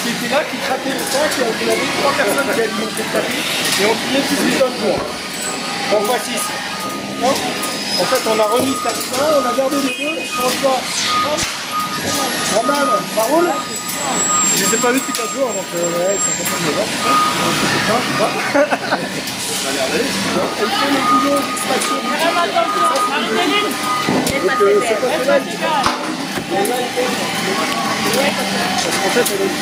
qui était là, qui craquait le sac, et on avait 3 personnes qui alimentaient le tapis, et on filait 18 tonnes pour. On voit 6. En fait, on a remis ça, on a gardé les deux, on voit. Roman, ça roule? Je ne les ai pas vus depuis 4 jours, donc ouais, c'est un peu de voir. Elle fait les boulots d'extraction du type. Donc c'est pas cela. Parce qu'en fait, elle est...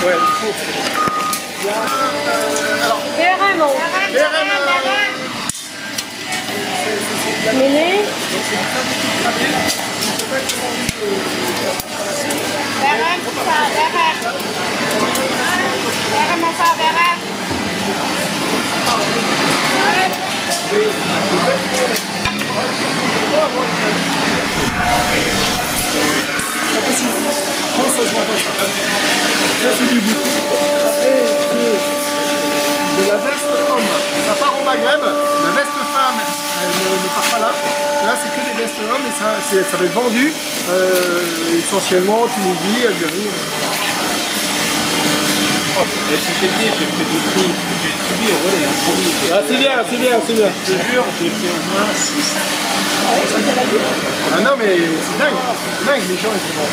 Ouais, il faut. Alors, Mini. De la veste homme, ça part au Maghreb, la veste femme, elle ne part pas là. Là, c'est que des vestes hommes et ça va être vendu essentiellement en Tunisie, Algérie. Oh, j'ai fait du prix, j'ai subi au relais. Ah, c'est bien, c'est bien, c'est bien. Je te jure, j'ai fait au moins 6. Ah non, mais c'est dingue, les gens ils sont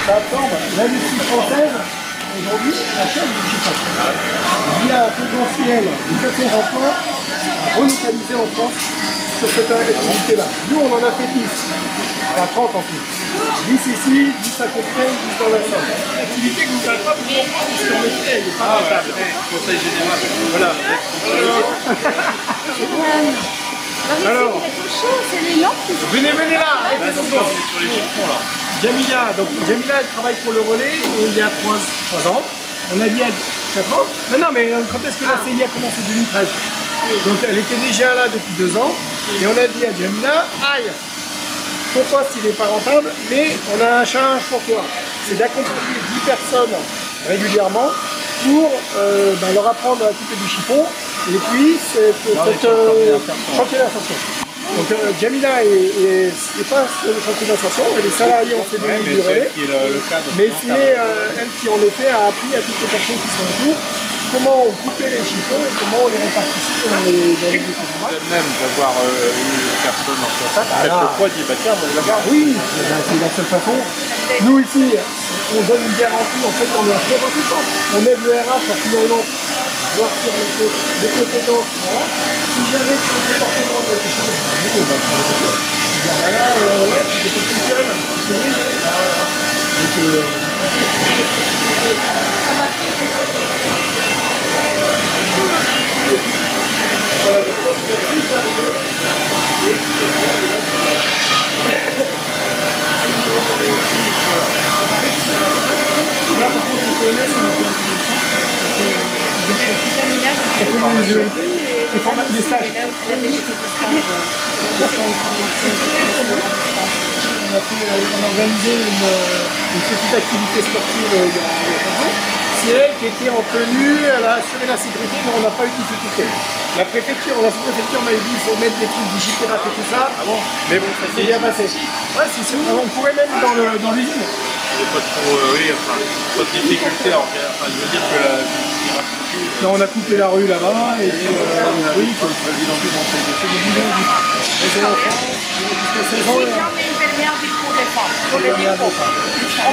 ça tombe, l'industrie française, aujourd'hui, achète du chiffon. Il y a un potentiel de 400 emplois à relocaliser en France sur cette activité-là. Nous, on en a fait 10, à 30 en plus. 10 ici, 10 à Courtrai, 10 dans la Somme. L'activité que vous n'avez pas pour comprendre, parce qu'en effet, elle n'est pas rentable. Conseil général. Voilà. Alors, C'est les lampes qui sont... venez là, arrêtez Sur les chiffons là. Jamila, donc Jamila elle travaille pour le relais il y a 3 ans. On a dit à 4 ans. Non, mais quand est-ce que la CI a commencé? 2013. Donc elle était déjà là depuis 2 ans. Et on a dit à Jamila, aïe, ton poste il n'est pas rentable, mais on a un challenge pour toi. C'est d'accompagner 10 personnes régulièrement pour leur apprendre à couper du chiffon. Et puis, c'est championnat d'ascension. Donc Jamila n'est pas le championnat d'ascension, elle est salariée en CDI du relais. Mais c'est elle qui en effet a appris à toutes les personnes qui sont autour comment on coupait les chiffons et comment on les répartissait dans les départements. Même d'avoir une personne en contact, le poids dit bah tiens, moi je la garde. Oui, c'est la seule façon. Nous ici, on donne une garantie, en fait on est à 50%. On aide le RH à finalement voir sur les compétences. Voilà. Si jamais sur le département de quelque chose, c'est culturel, c'est vrai. Là, par contre, on connaît, c'est des stages. On a organisé une petite activité sportive il y a quelques jours. C'est elle qui était en tenue, elle a assuré la sécurité, mais on n'a pas eu de difficulté. La sous-préfecture m'avait dit qu'il faut mettre des trucs digipirates et tout ça. Ah bon? Mais bon, ça s'est bien passé. Ouais, on pourrait même dans l'usine. Il n'y a pas trop, pas de difficulté. Enfin, je veux dire que la non, on a coupé la rue là-bas et puis oui, comme le président du conseil de ces boulons jusqu'à 16 ans. On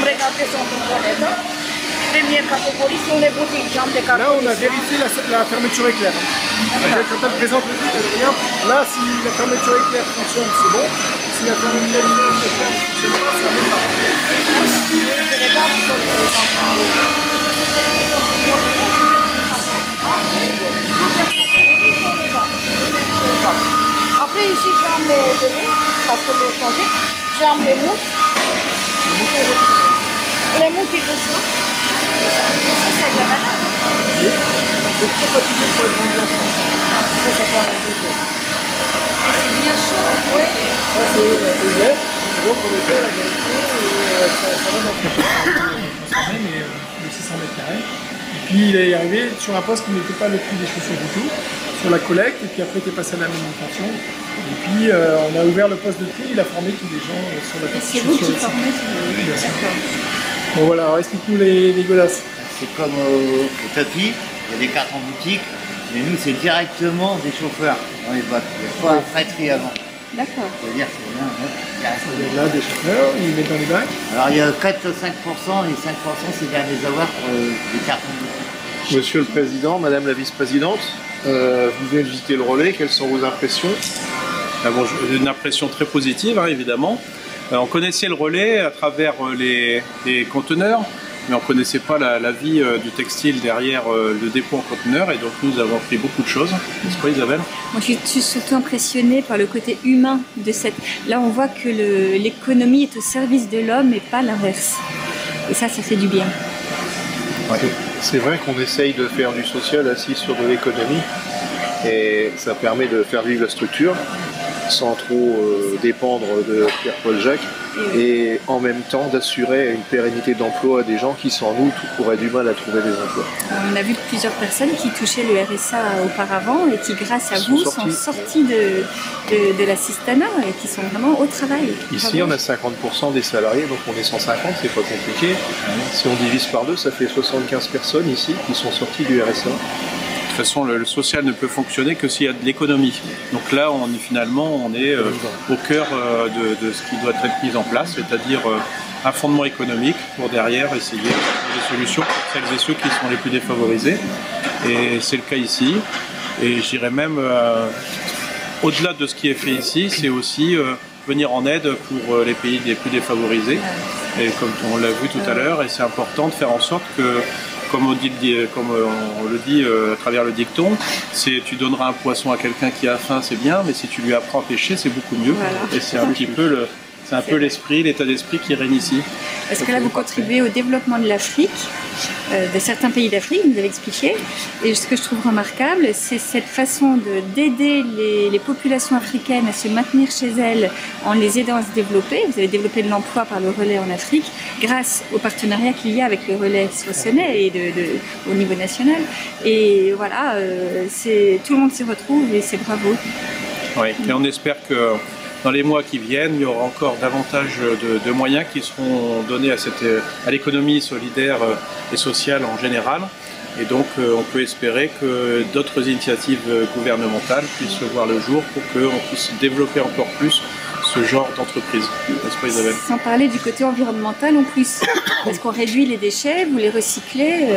regarde son toilette. Première catégorie sont les boutiques, jambes de carton. Là, on a vérifié la fermeture éclair. Quand elle présente le truc, là, si la fermeture éclair fonctionne, c'est bon. Si la fermeture éclair ne fonctionne pas, ça ne va Après, ici, j'aime les données, parce que je vais changer. J'aime les mousses. Les mousses qui sont ça. C'est de la banane. c'est trop fatigué pour être vendu en France. C'est bien chaud, oui. Ça, c'est vert. Donc, on le fait la vérité et ça va dans le mais 600 mètres carrés. Et puis il est arrivé sur un poste qui n'était pas le prix des chaussures du tout, sur la collecte, et puis après il est passé à la manutention. Et puis on a ouvert le poste de tri, il a formé tous les gens sur la partie chaussures. C'est vous qui aussi. formez Oui, bien sûr. D'accord. Bon voilà, alors explique-nous les godasses. C'est comme au tapis, il y a des cartes en boutique, mais nous c'est directement des chauffeurs dans les boîtes. Il n'y a pas un frais de tri avant. D'accord. C'est-à-dire c'est bien. Il y a là des chauffeurs, ils mettent dans les bacs. Alors il y a 4-5%, et 5% c'est bien des avoirs pour des cartes en boutique. Monsieur le Président, Madame la Vice-Présidente, vous venez de visiter le relais, quelles sont vos impressions? Bon, une impression très positive, hein, évidemment. On connaissait le relais à travers les conteneurs, mais on ne connaissait pas la vie du textile derrière le dépôt en conteneur, et donc nous avons appris beaucoup de choses. N'est-ce pas, Isabelle? Moi, je suis surtout impressionnée par le côté humain de cette... Là, on voit que l'économie est au service de l'homme et pas l'inverse. Et ça fait du bien. Ouais. C'est vrai qu'on essaye de faire du social assis sur de l'économie, et ça permet de faire vivre la structure sans trop dépendre de Pierre-Paul Jacques, et en même temps d'assurer une pérennité d'emploi à des gens qui sans nous auraient du mal à trouver des emplois. On a vu plusieurs personnes qui touchaient le RSA auparavant et qui, grâce à vous, sont sorties de l'assistanat et qui sont vraiment au travail. Ici, on a 50% des salariés, donc on est 150, c'est pas compliqué. Si on divise par deux, ça fait 75 personnes ici qui sont sorties du RSA. De toute façon, le social ne peut fonctionner que s'il y a de l'économie. Donc là, on est au cœur de ce qui doit être mis en place, c'est-à-dire un fondement économique pour derrière essayer de trouver des solutions pour celles et ceux qui sont les plus défavorisés. Et c'est le cas ici. Et je dirais même, au-delà de ce qui est fait ici, c'est aussi venir en aide pour les pays les plus défavorisés. Et comme on l'a vu tout à l'heure, et c'est important de faire en sorte que, comme on le dit à travers le dicton, tu donneras un poisson à quelqu'un qui a faim, c'est bien, mais si tu lui apprends à pêcher, c'est beaucoup mieux. Voilà. Et c'est un petit peu l'esprit, l'état d'esprit qui règne ici. Parce que là, vous contribuez au développement de l'Afrique, de certains pays d'Afrique, vous avez expliqué. Et ce que je trouve remarquable, c'est cette façon d'aider les populations africaines à se maintenir chez elles en les aidant à se développer. Vous avez développé de l'emploi par le relais en Afrique, grâce au partenariat qu'il y a avec le relais Soissonnais et au niveau national. Et voilà, tout le monde s'y retrouve et c'est bravo. Oui, et on espère que dans les mois qui viennent, il y aura encore davantage de moyens qui seront donnés à l'économie solidaire et sociale en général. Et donc, on peut espérer que d'autres initiatives gouvernementales puissent voir le jour pour qu'on puisse développer encore plus ce genre d'entreprise. N'est-ce pas, Isabelle? Sans parler du côté environnemental en plus, parce qu'on réduit les déchets, vous les recyclez,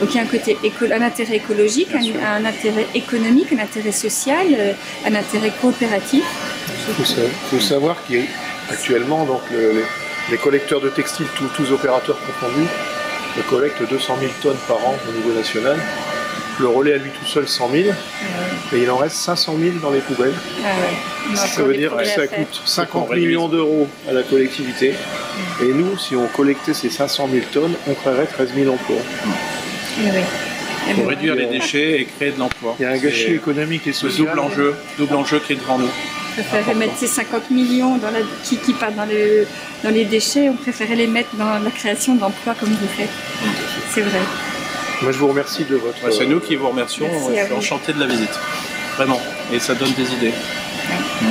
donc il y a un intérêt écologique, un intérêt économique, un intérêt social, un intérêt coopératif. Il faut savoir qu'actuellement, donc, les collecteurs de textiles, tous opérateurs confondus, collectent 200 000 tonnes par an au niveau national. Le relais à lui tout seul 100 000, et il en reste 500 000 dans les poubelles. Ça veut dire que ça coûte 50 millions d'euros à la collectivité. Et nous, si on collectait ces 500 000 tonnes, on créerait 13 000 emplois. Pour réduire les déchets et créer de l'emploi. Il y a un gâchis économique et social. Double enjeu qui est devant nous. On préférait mettre ces 50 millions qui partent dans les déchets, on préférait les mettre dans la création d'emplois comme vous faites. C'est vrai. Moi, je vous remercie de votre... C'est nous qui vous remercions. Je suis enchanté de la visite. Vraiment. Et ça donne des idées. Ouais.